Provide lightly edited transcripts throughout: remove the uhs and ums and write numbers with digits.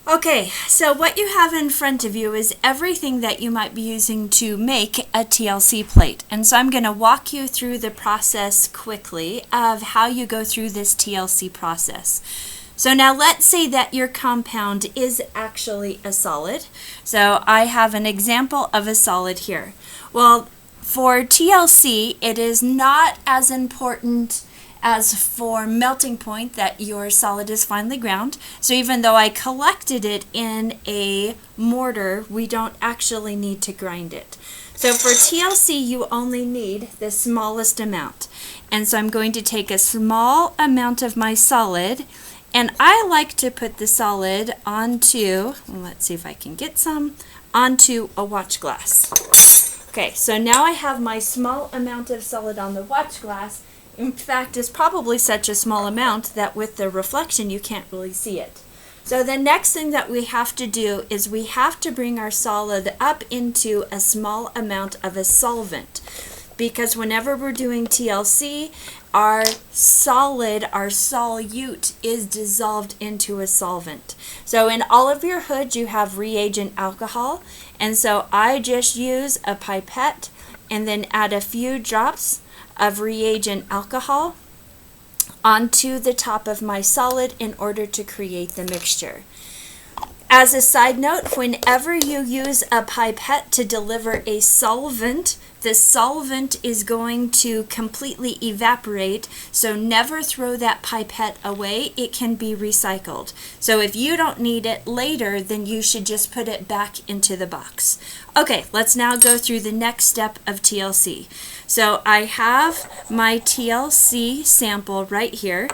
Okay, so what you have in front of you is everything that you might be using to make a TLC plate. And so I'm going to walk you through the process quickly of how you go through this TLC process. So now let's say that your compound is actually a solid. So I have an example of a solid here. Well, for TLC, it is not as important as for melting point that your solid is finely ground. So even though I collected it in a mortar, we don't actually need to grind it. So for TLC, you only need the smallest amount. And so I'm going to take a small amount of my solid, and I like to put the solid onto, let's see if I can get some, onto a watch glass. Okay, so now I have my small amount of solid on the watch glass. In fact, it's probably such a small amount that with the reflection you can't really see it. So the next thing that we have to do is we have to bring our solid up into a small amount of a solvent. Because whenever we're doing TLC, our solute is dissolved into a solvent. So in all of your hoods you have reagent alcohol, and so I just use a pipette and then add a few drops of reagent alcohol onto the top of my solid in order to create the mixture. As a side note, whenever you use a pipette to deliver a solvent, the solvent is going to completely evaporate, so never throw that pipette away. It can be recycled. So if you don't need it later, then you should just put it back into the box. Okay, let's now go through the next step of TLC. So I have my TLC sample right here.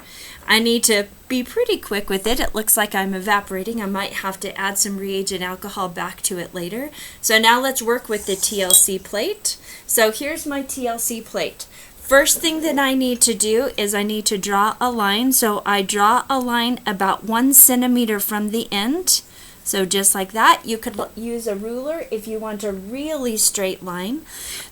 I need to be pretty quick with it. It looks like I'm evaporating. I might have to add some reagent alcohol back to it later. So now let's work with the TLC plate. So here's my TLC plate. First thing that I need to do is I need to draw a line. So I draw a line about 1 centimeter from the end. So just like that. You could use a ruler if you want a really straight line.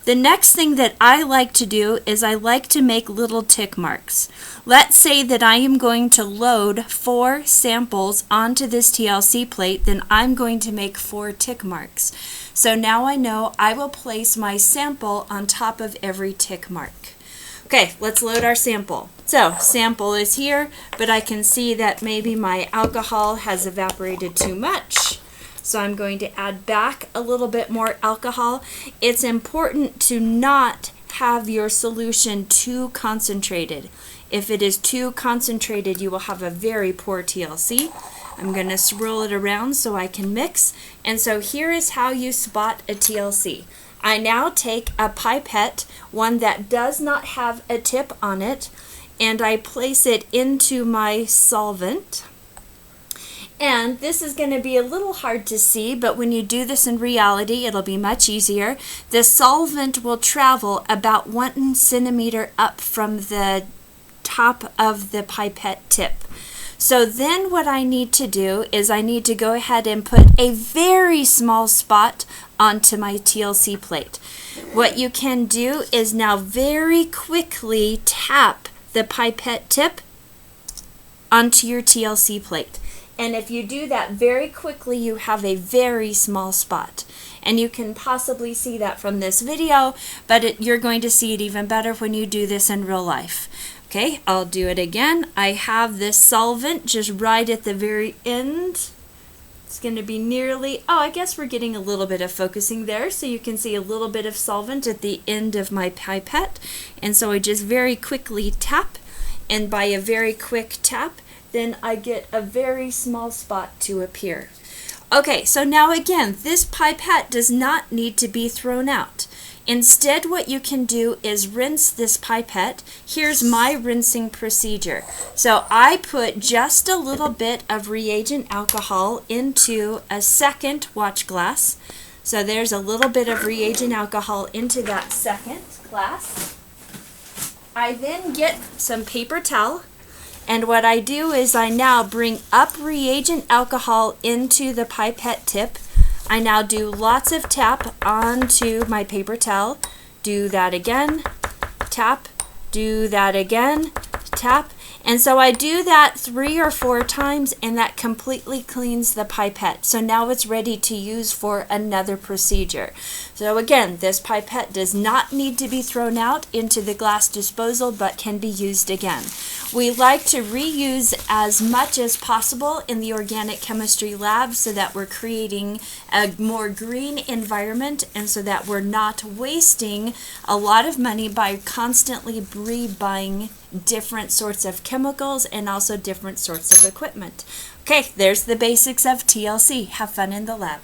The next thing that I like to do is I like to make little tick marks. Let's say that I am going to load 4 samples onto this TLC plate, then I'm going to make 4 tick marks. So now I know I will place my sample on top of every tick mark. Okay, let's load our sample. So, sample is here, but I can see that maybe my alcohol has evaporated too much. So I'm going to add back a little bit more alcohol. It's important to not have your solution too concentrated. If it is too concentrated, you will have a very poor TLC. I'm going to swirl it around so I can mix. And so here is how you spot a TLC. I now take a pipette, one that does not have a tip on it, and I place it into my solvent. And this is going to be a little hard to see, but when you do this in reality, it'll be much easier. The solvent will travel about 1 centimeter up from the top of the pipette tip. So then what I need to do is I need to go ahead and put a very small spot onto my TLC plate. What you can do is now very quickly tap the pipette tip onto your TLC plate. And if you do that very quickly, you have a very small spot. And you can possibly see that from this video, but you're going to see it even better when you do this in real life. Okay, I'll do it again. I have this solvent just right at the very end. It's going to be nearly, I guess we're getting a little bit of focusing there, so you can see a little bit of solvent at the end of my pipette. And so I just very quickly tap, and by a very quick tap, then I get a very small spot to appear. Okay, so now again, this pipette does not need to be thrown out. Instead, what you can do is rinse this pipette. Here's my rinsing procedure. So I put just a little bit of reagent alcohol into a second watch glass. So there's a little bit of reagent alcohol into that second glass. I then get some paper towel, and what I do is I now bring up reagent alcohol into the pipette tip. I now do lots of tap onto my paper towel. Do that again, tap, do that again, tap, And so I do that 3 or 4 times, and that completely cleans the pipette. So now it's ready to use for another procedure. So again, this pipette does not need to be thrown out into the glass disposal, but can be used again. We like to reuse as much as possible in the organic chemistry lab so that we're creating a more green environment, and so that we're not wasting a lot of money by constantly rebuying different sorts of chemicals and also different sorts of equipment. Okay, there's the basics of TLC. Have fun in the lab.